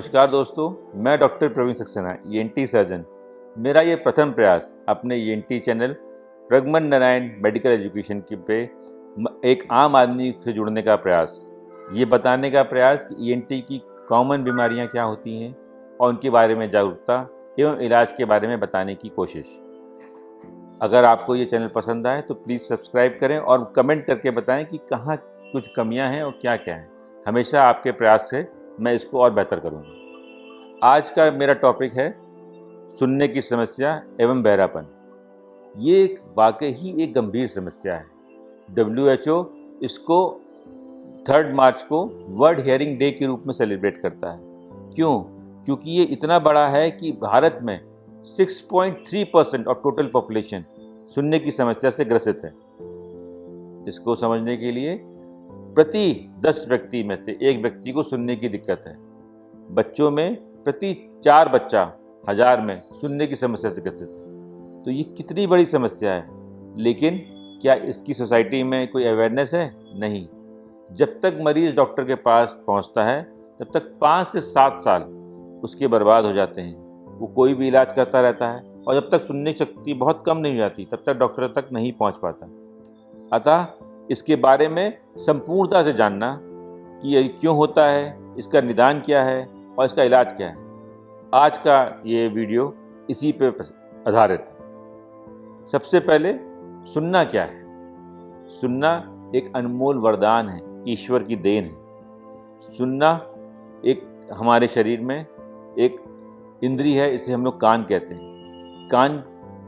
नमस्कार दोस्तों, मैं doctor Praveen Saxena, ENT surgeon. मेरा ये प्रथम प्रयास अपने ईएनटी चैनल प्रगमन नारायण मेडिकल एजुकेशन के पे एक आम आदमी से जुड़ने का प्रयास, ये बताने का प्रयास कि ईएनटी की कॉमन बीमारियां क्या होती हैं और उनके बारे में जागरूकता एवं इलाज के बारे में बताने की कोशिश। अगर आपको ये चैनल पसंद आए तो प्लीज़ सब्सक्राइब करें और कमेंट करके बताएं कि कहाँ कुछ कमियां हैं और क्या क्या हैं। हमेशा आपके प्रयास से मैं इसको और बेहतर करूँगा। आज का मेरा टॉपिक है सुनने की समस्या एवं बहरापन। ये वाकई ही एक गंभीर समस्या है। WHO इसको 3 मार्च को वर्ल्ड हियरिंग डे के रूप में सेलिब्रेट करता है। क्यों? क्योंकि ये इतना बड़ा है कि भारत में 6.3% ऑफ टोटल पॉपुलेशन सुनने की समस्या से ग्रसित है। इसको समझने के लिए प्रति 10 व्यक्ति में से 1 व्यक्ति को सुनने की दिक्कत है। बच्चों में प्रति 4 बच्चा 1000 में सुनने की समस्या से ग्रसित है। तो ये कितनी बड़ी समस्या है, लेकिन क्या इसकी सोसाइटी में कोई अवेयरनेस है? नहीं। जब तक मरीज डॉक्टर के पास पहुंचता है तब तक 5 से 7 साल उसके बर्बाद हो जाते हैं। वो कोई भी इलाज करता रहता है और जब तक सुनने की शक्ति बहुत कम नहीं हो जाती तब तक डॉक्टर तक नहीं पहुंच पाता। अतः इसके बारे में संपूर्णता से जानना कि ये क्यों होता है, इसका निदान क्या है और इसका इलाज क्या है, आज का ये वीडियो इसी पे आधारित है। सबसे पहले सुनना क्या है? सुनना एक अनमोल वरदान है, ईश्वर की देन है। सुनना एक हमारे शरीर में एक इंद्रिय है, इसे हम लोग कान कहते हैं। कान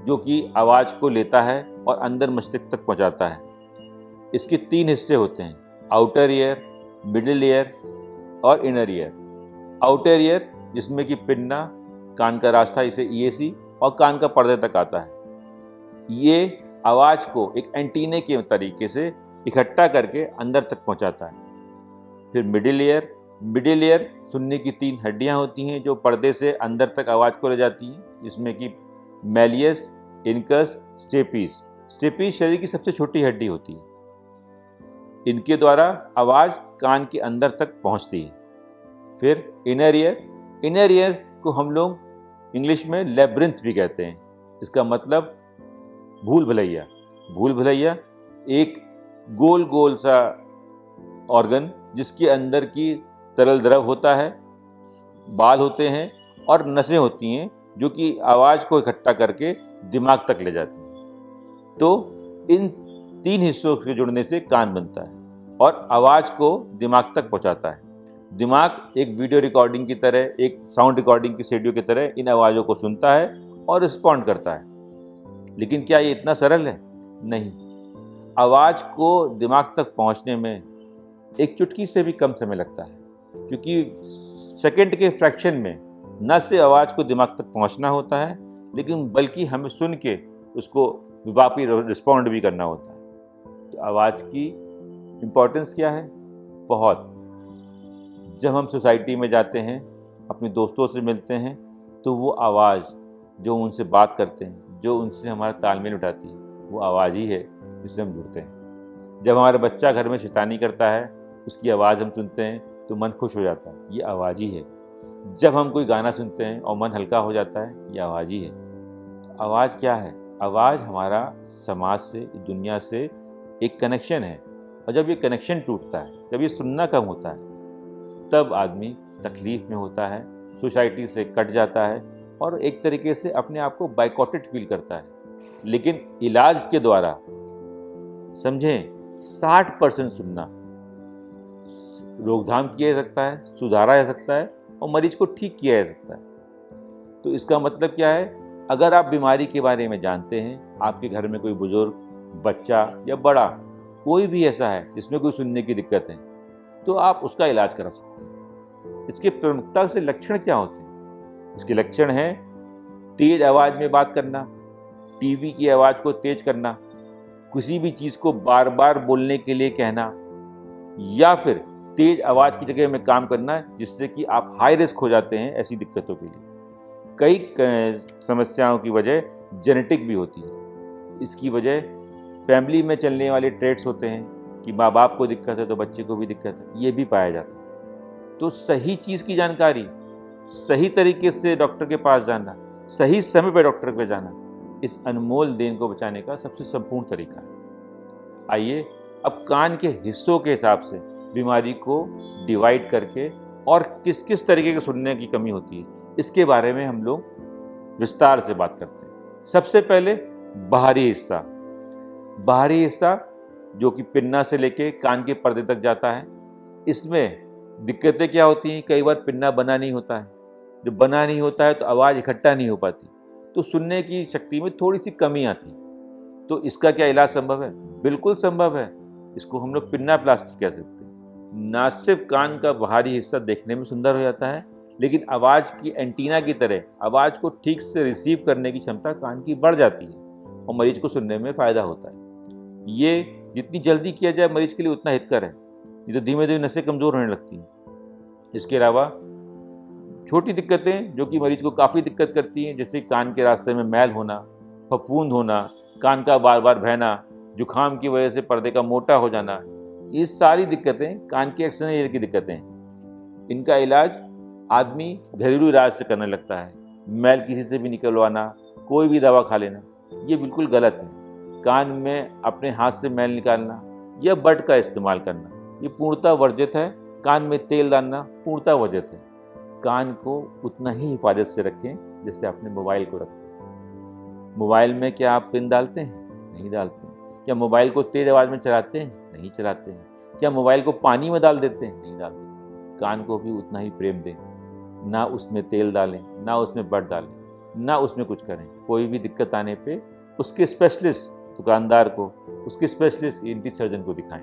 जो कि आवाज़ को लेता है और अंदर मस्तिष्क तक पहुंचाता है। इसके 3 हिस्से होते हैं, आउटर ईयर, मिडिल ईयर और इनर ईयर। आउटर ईयर जिसमें कि पिन्ना, कान का रास्ता, इसे ईएसी और कान का पर्दे तक आता है। ये आवाज़ को एक एंटीने के तरीके से इकट्ठा करके अंदर तक पहुंचाता है। फिर मिडिल ईयर सुनने की 3 हड्डियां होती हैं जो पर्दे से अंदर तक आवाज़ को ले जाती हैं, जिसमें कि मैलियस, इनकस, स्टेपीज। स्टेपीज शरीर की सबसे छोटी हड्डी होती है। इनके द्वारा आवाज़ कान के अंदर तक पहुंचती है। फिर इनर ईयर को हम लोग इंग्लिश में लेब्रिंथ भी कहते हैं। इसका मतलब भूल भुलैया एक गोल गोल सा ऑर्गन जिसके अंदर की तरल द्रव होता है, बाल होते हैं और नसें होती हैं जो कि आवाज़ को इकट्ठा करके दिमाग तक ले जाती हैं। तो इन 3 हिस्सों के जुड़ने से कान बनता है और आवाज़ को दिमाग तक पहुंचाता है। दिमाग एक वीडियो रिकॉर्डिंग की तरह, एक साउंड रिकॉर्डिंग की सीडियो की तरह इन आवाज़ों को सुनता है और रिस्पॉन्ड करता है। लेकिन क्या ये इतना सरल है? नहीं। आवाज़ को दिमाग तक पहुंचने में एक चुटकी से भी कम समय लगता है, क्योंकि सेकंड के फ्रैक्शन में न सिर्फ आवाज़ को दिमाग तक पहुंचना होता है, लेकिन बल्कि हमें सुन के उसको वापस रिस्पॉन्ड भी करना होता है। तो आवाज़ की इम्पोर्टेंस क्या है? बहुत। जब हम सोसाइटी में जाते हैं, अपने दोस्तों से मिलते हैं, तो वो आवाज़ जो उनसे बात करते हैं, जो उनसे हमारा तालमेल उठाती है, वो आवाज़ ही है जिससे हम जुड़ते हैं। जब हमारा बच्चा घर में शैतानी करता है, उसकी आवाज़ हम सुनते हैं तो मन खुश हो जाता है, ये आवाज़ ही है। जब हम कोई गाना सुनते हैं और मन हल्का हो जाता है, ये आवाज़ ही है। आवाज़ क्या है? आवाज़ हमारा समाज से, दुनिया से एक कनेक्शन है। और जब ये कनेक्शन टूटता है, जब ये सुनना कम होता है, तब आदमी तकलीफ़ में होता है, सोसाइटी से कट जाता है और एक तरीके से अपने आप को बाइकॉटेड फील करता है। लेकिन इलाज के द्वारा समझें 60% सुनना रोकथाम किया जा सकता है, सुधारा जा सकता है और मरीज को ठीक किया जा सकता है। तो इसका मतलब क्या है? अगर आप बीमारी के बारे में जानते हैं, आपके घर में कोई बुजुर्ग, बच्चा या बड़ा कोई भी ऐसा है जिसमें कोई सुनने की दिक्कत है, तो आप उसका इलाज करा सकते हैं। इसके प्रमुखता से लक्षण क्या होते हैं? इसके लक्षण हैं तेज आवाज़ में बात करना, टीवी की आवाज़ को तेज करना, किसी भी चीज़ को बार बार बोलने के लिए कहना, या फिर तेज आवाज़ की जगह में काम करना, जिससे कि आप हाई रिस्क हो जाते हैं ऐसी दिक्कतों के लिए। कई समस्याओं की वजह जेनेटिक भी होती है। इसकी वजह फैमिली में चलने वाले ट्रेट्स होते हैं कि माँ बाप को दिक्कत है तो बच्चे को भी दिक्कत है, ये भी पाया जाता है। तो सही चीज़ की जानकारी सही तरीके से डॉक्टर के पास जाना, सही समय पर डॉक्टर पे जाना, इस अनमोल देन को बचाने का सबसे संपूर्ण तरीका है। आइए अब कान के हिस्सों के हिसाब से बीमारी को डिवाइड करके और किस किस तरीके के सुनने की कमी होती है, इसके बारे में हम लोग विस्तार से बात करते हैं। सबसे पहले बाहरी हिस्सा। बाहरी हिस्सा जो कि पिन्ना से लेके कान के पर्दे तक जाता है, इसमें दिक्कतें क्या होती हैं? कई बार पिन्ना बना नहीं होता है। जब बना नहीं होता है तो आवाज़ इकट्ठा नहीं हो पाती, तो सुनने की शक्ति में थोड़ी सी कमी आती है। तो इसका क्या इलाज संभव है? बिल्कुल संभव है। इसको हम लोग पिन्नाप्लास्टी कह सकते हैं। ना सिर्फ कान का बाहरी हिस्सा देखने में सुंदर हो जाता है, लेकिन आवाज़ की एंटीना की तरह आवाज़ को ठीक से रिसीव करने की क्षमता कान की बढ़ जाती है और मरीज को सुनने में फ़ायदा होता है। ये जितनी जल्दी किया जाए मरीज के लिए उतना हितकर है, ये तो धीमे धीमे नसें कमज़ोर होने लगती हैं। इसके अलावा छोटी दिक्कतें जो कि मरीज को काफ़ी दिक्कत करती हैं, जैसे कान के रास्ते में मैल होना, फफूंद होना, कान का बार बार बहना, जुखाम की वजह से पर्दे का मोटा हो जाना, ये सारी दिक्कतें कान के एक्सटर्नल ईयर की दिक्कतें हैं। इनका इलाज आदमी घरेलू इलाज से करने लगता है। मैल किसी से भी निकलवाना, कोई भी दवा खा लेना, ये बिल्कुल गलत है। कान में अपने हाथ से मैल निकालना या बड का इस्तेमाल करना, ये पूर्णतः वर्जित है। कान में तेल डालना पूर्णतः वर्जित है। कान को उतना ही हिफाजत से रखें जैसे अपने मोबाइल को रखते हैं। मोबाइल में क्या आप पिन डालते हैं? नहीं डालते हैं। क्या मोबाइल को तेज आवाज़ में चलाते हैं? नहीं चलाते हैं। क्या मोबाइल को पानी में डाल देते हैं? नहीं डालते। कान को भी उतना ही प्रेम दें, ना उसमें तेल डालें, ना उसमें बड डालें, ना उसमें कुछ करें। कोई भी दिक्कत आने पे उसके स्पेशलिस्ट दुकानदार को, उसके स्पेशलिस्ट ईएनटी सर्जन को दिखाएं।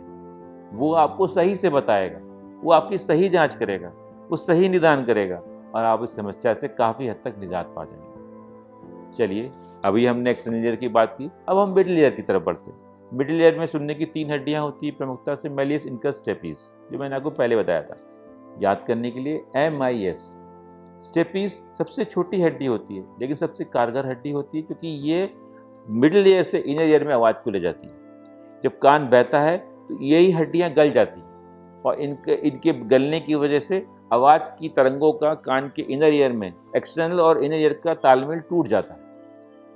वो आपको सही से बताएगा, वो आपकी सही जांच करेगा, वो सही निदान करेगा और आप इस समस्या से काफ़ी हद तक निजात पा जाएंगे। चलिए, अभी हमने एक्सटर्नल ईयर की बात की, अब हम मिडिल ईयर की तरफ बढ़ते हैं। मिडिल ईयर में सुनने की 3 हड्डियाँ होती हैं प्रमुखता से, मैलियस, इनकस, स्टेपिस, जो मैंने आपको पहले बताया था। याद करने के लिए MIS। स्टेपिस सबसे छोटी हड्डी होती है लेकिन सबसे कारगर हड्डी होती है, क्योंकि ये मिडिल ईयर से इनर ईयर में आवाज़ को ले जाती है। जब कान बहता है तो यही हड्डियां गल जाती हैं और इनके गलने की वजह से आवाज़ की तरंगों का कान के इनर ईयर में, एक्सटर्नल और इनर ईयर का तालमेल टूट जाता है।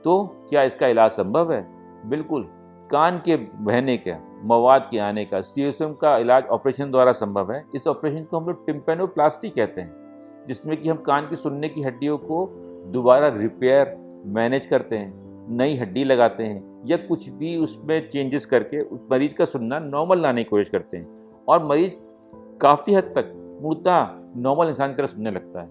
तो क्या इसका इलाज संभव है? बिल्कुल। कान के बहने का, मवाद के आने का, सीएसएम का इलाज ऑपरेशन द्वारा संभव है। इस ऑपरेशन को हम लोग टिम्पैनोप्लास्टी कहते हैं, जिसमें कि हम कान की सुनने की हड्डियों को दोबारा रिपेयर, मैनेज करते हैं, नई हड्डी लगाते हैं या कुछ भी उसमें चेंजेस करके उस मरीज का सुनना नॉर्मल लाने की कोशिश करते हैं और मरीज काफ़ी हद तक पूर्णतः नॉर्मल इंसान की तरह सुनने लगता है।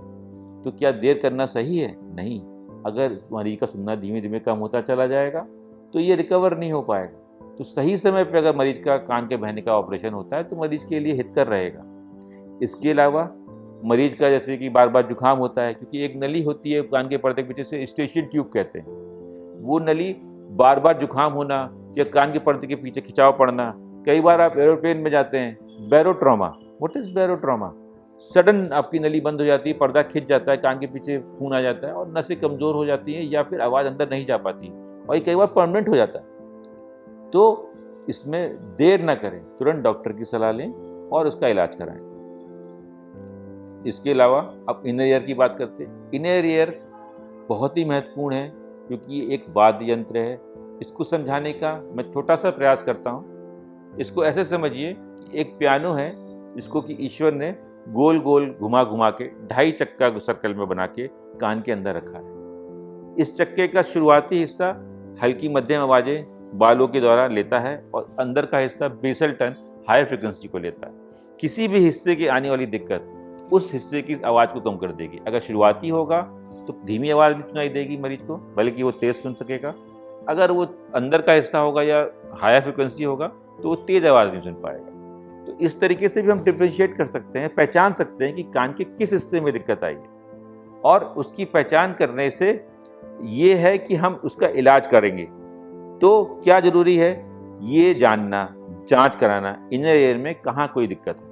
तो क्या देर करना सही है? नहीं। अगर मरीज का सुनना धीमे धीमे कम होता चला जाएगा तो ये रिकवर नहीं हो पाएगा। तो सही समय पर अगर मरीज का कान के बहने का ऑपरेशन होता है तो मरीज के लिए हितकर रहेगा। इसके अलावा मरीज का जैसे कि बार बार जुकाम होता है, क्योंकि एक नली होती है कान के पर्दे के पीछे से, स्टेशन ट्यूब कहते हैं, वो नली बार बार जुकाम होना या कान के पर्दे के पीछे खिंचाव पड़ना। कई बार आप एरोप्लेन में जाते हैं, barotrauma. What is barotrauma? Sudden आपकी नली बंद हो जाती है, पर्दा खिंच जाता है, कान के पीछे खून आ जाता है और नसें कमज़ोर हो जाती हैं या फिर आवाज़ अंदर नहीं जा पाती और ये कई बार परमानेंट हो जाता है। तो इसमें देर ना करें, तुरंत डॉक्टर की सलाह लें और उसका इलाज कराएं। इसके अलावा अब इनर ईयर की बात करते हैं। इनर ईयर बहुत ही महत्वपूर्ण है क्योंकि ये एक वाद्य यंत्र है। इसको समझाने का मैं छोटा सा प्रयास करता हूँ। इसको ऐसे समझिए कि एक पियानो है जिसको कि ईश्वर ने गोल गोल घुमा घुमा के 2.5 चक्का सर्कल में बना के कान के अंदर रखा है। इस चक्के का शुरुआती हिस्सा हल्की मध्यम आवाज़ें बालों के द्वारा लेता है और अंदर का हिस्सा बेसल टन हाई फ्रिक्वेंसी को लेता है। किसी भी हिस्से की आने वाली दिक्कत उस हिस्से की आवाज़ को कम कर देगी। अगर शुरुआती होगा तो धीमी आवाज़ नहीं सुनाई देगी मरीज को, बल्कि वो तेज़ सुन सकेगा। अगर वो अंदर का हिस्सा होगा या हाई फ्रिक्वेंसी होगा तो वो तेज़ आवाज़ नहीं सुन पाएगा। तो इस तरीके से भी हम डिफ्रेंशिएट कर सकते हैं, पहचान सकते हैं कि कान के किस हिस्से में दिक्कत आई है, और उसकी पहचान करने से ये है कि हम उसका इलाज करेंगे। तो क्या ज़रूरी है? ये जानना, जांच कराना इनर ईयर में कहाँ कोई दिक्कत है।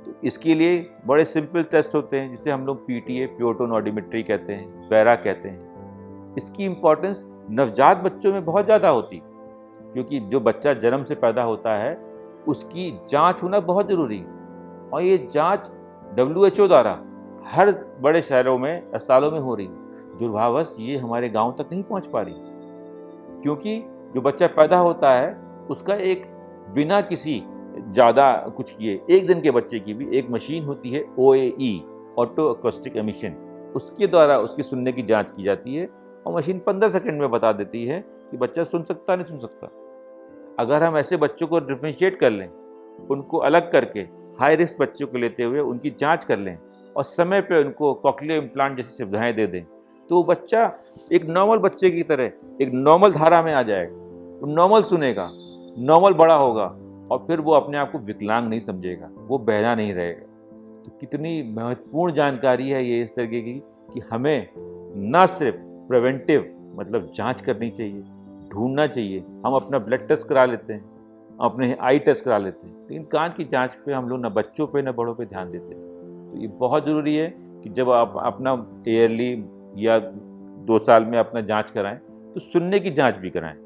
तो इसके लिए बड़े सिंपल टेस्ट होते हैं जिसे हम लोग PTA, प्योटोन ऑडियोमेट्री कहते हैं, पैरा कहते हैं। इसकी इम्पोर्टेंस नवजात बच्चों में बहुत ज़्यादा होती है, क्योंकि जो बच्चा जन्म से पैदा होता है उसकी जांच होना बहुत ज़रूरी है। और ये जांच WHO द्वारा हर बड़े शहरों में अस्पतालों में हो रही है। दुर्भावश ये हमारे गांव तक नहीं पहुंच पा रही, क्योंकि जो बच्चा पैदा होता है उसका एक बिना किसी ज़्यादा कुछ किए 1 दिन के बच्चे की भी एक मशीन होती है OAE, ऑटो अकोस्टिक एमिशन, उसके द्वारा उसकी सुनने की जांच की जाती है और मशीन 15 सेकंड में बता देती है कि बच्चा सुन सकता नहीं सुन सकता। अगर हम ऐसे बच्चों को डिफरेंशिएट कर लें, उनको अलग करके हाई रिस्क बच्चों को लेते हुए उनकी जांच कर लें और समय पे उनको कॉक्लियर इम्प्लांट जैसी सुविधाएं दे दें, तो वो बच्चा एक नॉर्मल बच्चे की तरह एक नॉर्मल धारा में आ जाएगा, वो नॉर्मल सुनेगा, नॉर्मल बड़ा होगा और फिर वो अपने आप को विकलांग नहीं समझेगा, वो बहरा नहीं रहेगा। तो कितनी महत्वपूर्ण जानकारी है ये इस तरीके की कि हमें न सिर्फ प्रिवेंटिव मतलब जांच करनी चाहिए, ढूंढना चाहिए। हम अपना ब्लड टेस्ट करा लेते हैं, अपने आई टेस्ट करा लेते हैं, लेकिन कान की जांच पे हम लोग ना बच्चों पे ना बड़ों पे ध्यान देते हैं। तो ये बहुत ज़रूरी है कि जब आप अपना ईयरली या 2 साल में अपना जांच कराएं तो सुनने की जांच भी कराएं।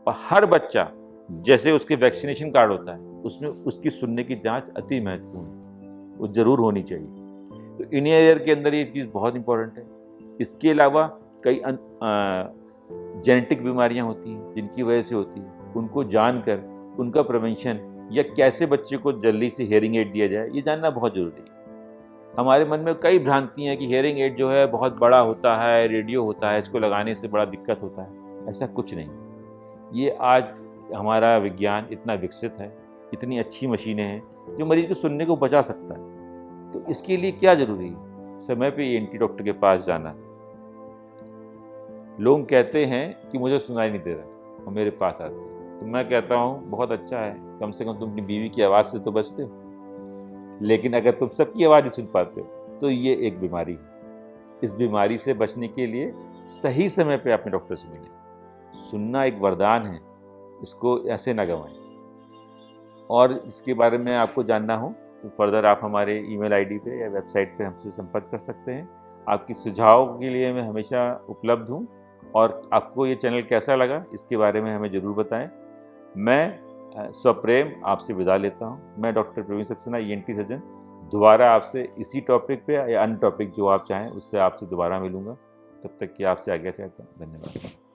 और हर बच्चा जैसे उसके वैक्सीनेशन कार्ड होता है उसमें उसकी सुनने की जांच अति महत्वपूर्ण है, वो ज़रूर होनी चाहिए। तो इन ईयर के अंदर ये चीज़ बहुत इंपॉर्टेंट है। इसके अलावा कई जेनेटिक बीमारियां होती हैं जिनकी वजह से होती है, उनको जानकर उनका प्रिवेंशन या कैसे बच्चे को जल्दी से हेयरिंग एड दिया जाए ये जानना बहुत ज़रूरी है। हमारे मन में कई भ्रांतियाँ हैं कि हेयरिंग एड जो है बहुत बड़ा होता है, रेडियो होता है, इसको लगाने से बड़ा दिक्कत होता है। ऐसा कुछ नहीं। ये आज हमारा विज्ञान इतना विकसित है, इतनी अच्छी मशीनें हैं जो मरीज को सुनने को बचा सकता है। तो इसके लिए क्या ज़रूरी है? समय पे ENT डॉक्टर के पास जाना। लोग कहते हैं कि मुझे सुनाई नहीं दे रहा और मेरे पास आते हैं, तो मैं कहता हूँ बहुत अच्छा है, कम से कम तुम अपनी बीवी की आवाज़ से तो बचते हो। लेकिन अगर तुम सबकी आवाज़ नहीं सुन पाते हो तो ये एक बीमारी है। इस बीमारी से बचने के लिए सही समय पे अपने डॉक्टर से मिलें। सुनना एक वरदान है, इसको ऐसे ना गंवाएं। और इसके बारे में आपको जानना हो तो फर्दर आप हमारे ईमेल आईडी पे या वेबसाइट पे हमसे संपर्क कर सकते हैं। आपकी सुझाव के लिए मैं हमेशा उपलब्ध हूँ और आपको ये चैनल कैसा लगा इसके बारे में हमें ज़रूर बताएं। मैं स्वप्रेम आपसे विदा लेता हूँ। मैं doctor Praveen Saxena ENT surgeon दोबारा आपसे इसी टॉपिक पे या अन्य टॉपिक जो आप चाहें उससे आपसे दोबारा मिलूँगा। तब तक कि आपसे आज्ञा चाहता हूँ। धन्यवाद।